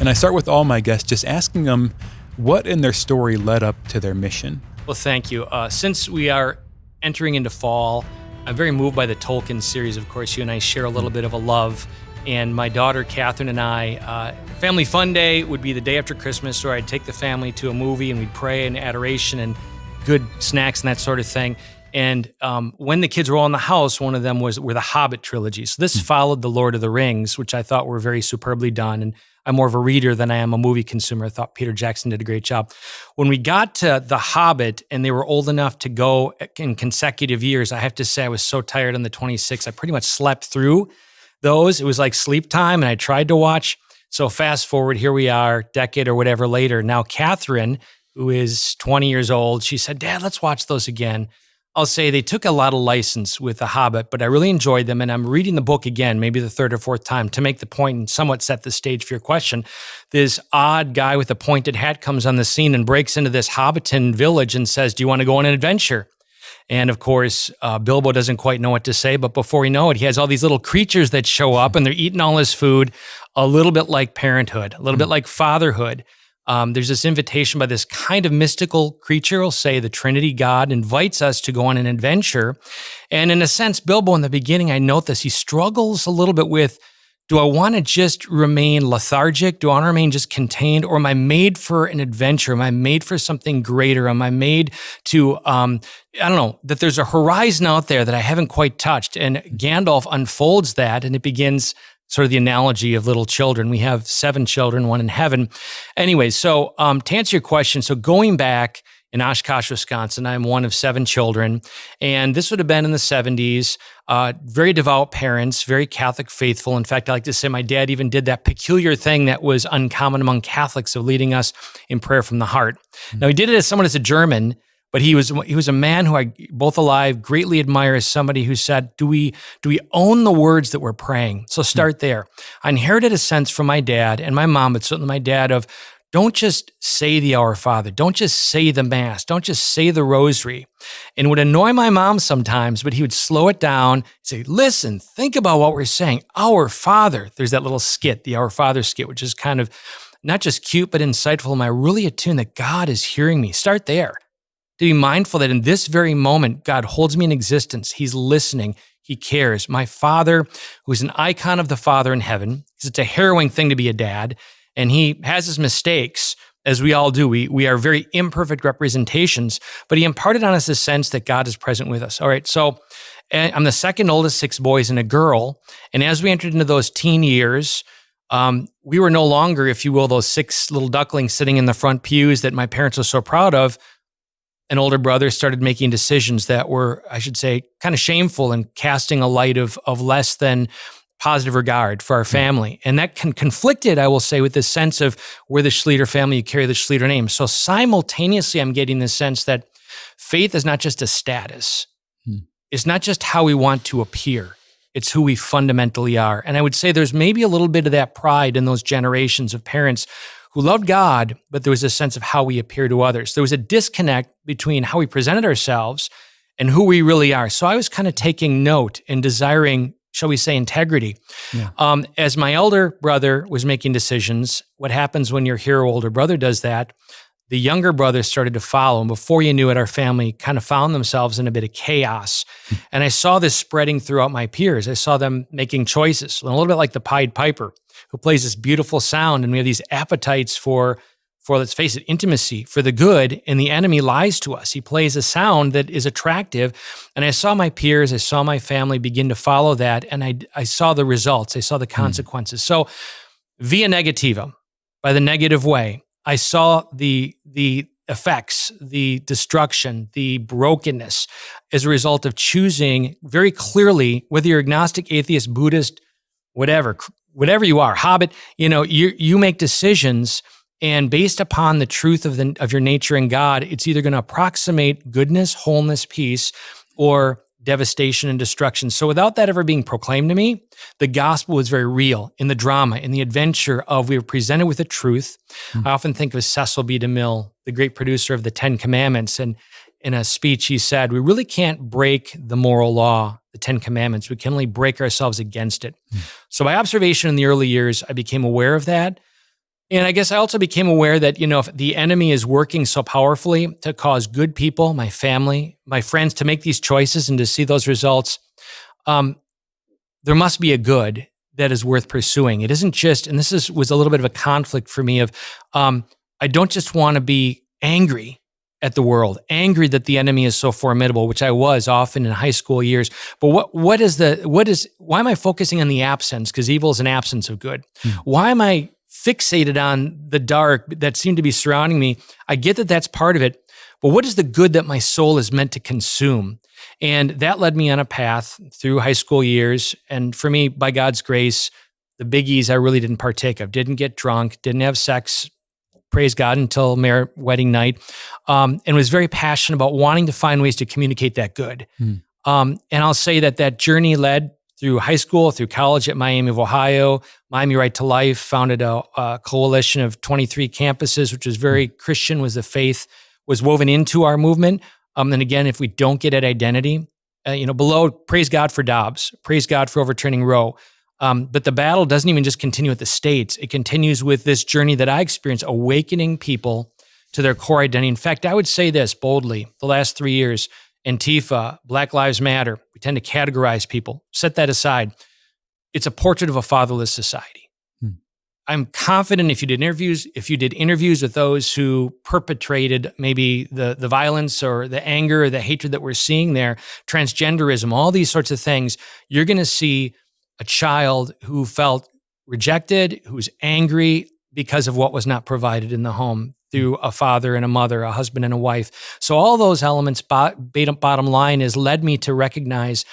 And I start with all my guests just asking them what in their story led up to their mission. Well, thank you. Since we are entering into fall, I'm very moved by the Tolkien series. Of course, you and I share a little bit of a love. And my daughter, Catherine, and I, family fun day would be the day after Christmas, where I'd take the family to a movie and we'd pray and adoration and good snacks and that sort of thing. And when the kids were all in the house, one of them were the Hobbit trilogy. So this followed the Lord of the Rings, which I thought were very superbly done. And I'm more of a reader than I am a movie consumer. I thought Peter Jackson did a great job. When we got to the Hobbit and they were old enough to go in consecutive years, I have to say I was so tired on the 26th. I pretty much slept through those. It was like sleep time, and I tried to watch. So fast forward, here we are, decade or whatever later. Now Catherine, who is 20 years old, she said, "Dad, let's watch those again." I'll say they took a lot of license with The Hobbit, but I really enjoyed them. And I'm reading the book again, maybe the third or fourth time, to make the point and somewhat set the stage for your question. This odd guy with a pointed hat comes on the scene and breaks into this Hobbiton village and says, "Do you want to go on an adventure?" And of course, Bilbo doesn't quite know what to say, but before we know it, he has all these little creatures that show up and they're eating all his food, a little bit like Parenthood, a little bit like Fatherhood. There's this invitation by this kind of mystical creature, we'll say the Trinity God, invites us to go on an adventure. And in a sense, Bilbo in the beginning, I note this, he struggles a little bit with, do I want to just remain lethargic? Do I want to remain just contained? Or am I made for an adventure? Am I made for something greater? Am I made to, I don't know, that there's a horizon out there that I haven't quite touched? And Gandalf unfolds that, and it begins sort of the analogy of little children. We have 7 children, 1 in heaven. Anyway, so to answer your question, so going back in Oshkosh, Wisconsin, I'm one of 7 children, and this would have been in the 70s. Very devout parents, very Catholic faithful. In fact, I like to say my dad even did that peculiar thing that was uncommon among Catholics of leading us in prayer from the heart. Now, he did it as someone as a German, but he was a man who I, both alive, greatly admire as somebody who said, do we own the words that we're praying? So start there. I inherited a sense from my dad and my mom, but certainly my dad, of don't just say the Our Father. Don't just say the Mass. Don't just say the Rosary. And it would annoy my mom sometimes, but he would slow it down, say, listen, think about what we're saying. Our Father. There's that little skit, the Our Father skit, which is kind of not just cute, but insightful. Am I really attuned that God is hearing me? Start there. To be mindful that in this very moment, God holds me in existence. He's listening. He cares. My Father, who's an icon of the Father in heaven, because it's a harrowing thing to be a dad, and he has his mistakes, as we all do. We are very imperfect representations, but he imparted on us a sense that God is present with us. All right, so I'm the second oldest, 6 boys and a girl, and as we entered into those teen years, we were no longer, if you will, those 6 little ducklings sitting in the front pews that my parents were so proud of. An older brother started making decisions that were, I should say, kind of shameful and casting a light of less than positive regard for our family. And that conflicted, I will say, with this sense of we're the Schlueter family, you carry the Schlueter name. So simultaneously, I'm getting this sense that faith is not just a status. It's not just how we want to appear. It's who we fundamentally are. And I would say there's maybe a little bit of that pride in those generations of parents who loved God, but there was a sense of how we appear to others. There was a disconnect between how we presented ourselves and who we really are. So I was kind of taking note and desiring, shall we say, integrity. Yeah. As my elder brother was making decisions, what happens when your hero older brother does that, the younger brother started to follow. And before you knew it, our family kind of found themselves in a bit of chaos. And I saw this spreading throughout my peers. I saw them making choices, a little bit like the Pied Piper, who plays this beautiful sound. And we have these appetites for, let's face it, intimacy, for the good, and the enemy lies to us. He plays a sound that is attractive. And I saw my peers, I saw my family begin to follow that, and I saw the results, I saw the consequences. So via negativa, by the negative way, I saw the effects, the destruction, the brokenness as a result of choosing very clearly, whether you're agnostic, atheist, Buddhist, whatever you are, Hobbit, you make decisions, and based upon the truth of your nature in God, it's either going to approximate goodness, wholeness, peace, or devastation and destruction. So without that ever being proclaimed to me, the gospel was very real in the drama, in the adventure of we were presented with a truth. I often think of Cecil B. DeMille, the great producer of the 10 Commandments, and in a speech he said, we really can't break the moral law, the 10 Commandments. We can only break ourselves against it. So by observation in the early years, I became aware of that. And I guess I also became aware that, if the enemy is working so powerfully to cause good people, my family, my friends, to make these choices and to see those results, there must be a good that is worth pursuing. It isn't just, and was a little bit of a conflict for me of, I don't just want to be angry at the world, angry that the enemy is so formidable, which I was often in high school years. But why am I focusing on the absence? Because evil is an absence of good. Why am I fixated on the dark that seemed to be surrounding me? I get that that's part of it, but what is the good that my soul is meant to consume? And that led me on a path through high school years. And for me, by God's grace, the biggies I really didn't partake of. Didn't get drunk, didn't have sex, praise God, until my wedding night, and was very passionate about wanting to find ways to communicate that good. And I'll say that journey led through high school, through college at Miami of Ohio, Miami Right to Life, founded a coalition of 23 campuses, which was very Christian, was the faith, was woven into our movement. And again, if we don't get at identity, below, praise God for Dobbs, praise God for overturning Roe. But the battle doesn't even just continue at the states. It continues with this journey that I experienced, awakening people to their core identity. In fact, I would say this boldly, the last 3 years, Antifa, Black Lives Matter, we tend to categorize people. Set that aside. It's a portrait of a fatherless society. I'm confident if you did interviews with those who perpetrated maybe the violence or the anger or the hatred that we're seeing there, transgenderism, all these sorts of things, you're going to see a child who felt rejected, who's angry because of what was not provided in the home through a father and a mother, a husband and a wife. So all those elements, bottom line, has led me to recognize,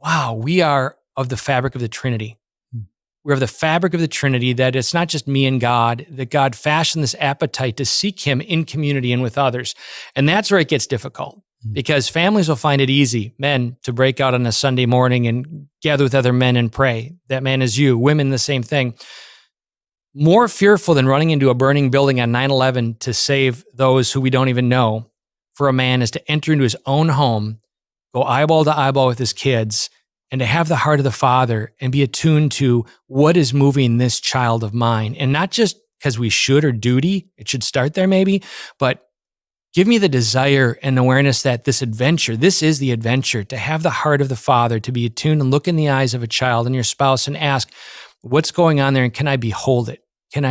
wow, we are of the fabric of the Trinity. We're of the fabric of the Trinity, that it's not just me and God, that God fashioned this appetite to seek him in community and with others. And that's where it gets difficult, because families will find it easy, men, to break out on a Sunday morning and gather with other men and pray. That man is you. Women, the same thing. More fearful than running into a burning building on 9/11 to save those who we don't even know, for a man is to enter into his own home, go eyeball to eyeball with his kids, and to have the heart of the Father and be attuned to what is moving this child of mine. And not just because we should or duty, it should start there maybe, but give me the desire and awareness that this is the adventure, to have the heart of the Father, to be attuned and look in the eyes of a child and your spouse and ask, what's going on there, and can I behold it? Can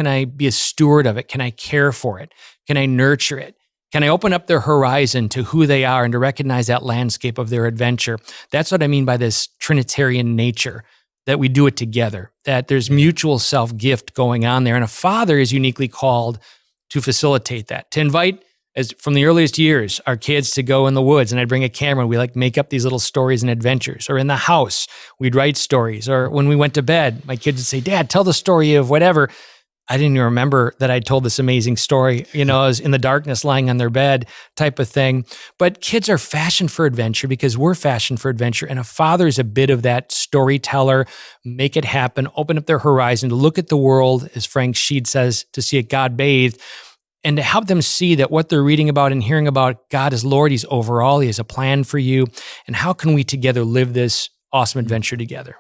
I be a steward of it? Can I care for it? Can I nurture it? Can I open up their horizon to who they are and to recognize that landscape of their adventure? That's what I mean by this Trinitarian nature, that we do it together, that there's mutual self-gift going on there. And a father is uniquely called to facilitate that, to invite, as from the earliest years, our kids to go in the woods, and I'd bring a camera and we make up these little stories and adventures. Or in the house, we'd write stories. Or when we went to bed, my kids would say, Dad, tell the story of whatever. I didn't even remember that I told this amazing story, I was in the darkness lying on their bed type of thing. But kids are fashioned for adventure because we're fashioned for adventure. And a father is a bit of that storyteller, make it happen, open up their horizon, to look at the world, as Frank Sheed says, to see it God bathed, and to help them see that what they're reading about and hearing about, God is Lord, he's over all, he has a plan for you. And how can we together live this awesome adventure together?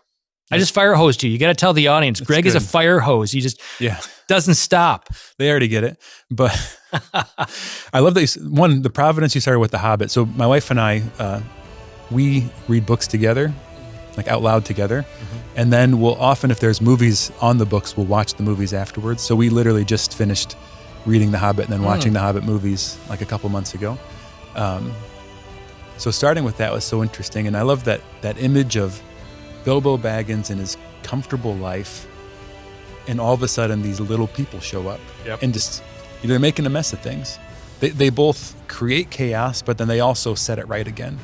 I just fire hosed you. You got to tell the audience, Greg is a fire hose. He just doesn't stop. They already get it. But I love that the Providence you started with the Hobbit. So my wife and I, we read books together, like out loud together. And then we'll often, if there's movies on the books, we'll watch the movies afterwards. So we literally just finished reading The Hobbit and then watching The Hobbit movies like a couple months ago. So starting with that was so interesting. And I love that image of Bilbo Baggins in his comfortable life, and all of a sudden these little people show up and just, they're making a mess of things. They both create chaos, but then they also set it right again.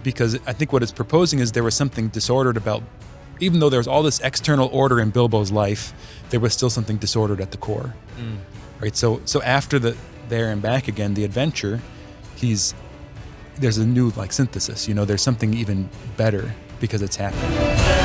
Because I think what it's proposing is there was something disordered about, even though there was all this external order in Bilbo's life, there was still something disordered at the core. Right? So after the there and back again, the adventure, there's a new synthesis, there's something even better because it's happening.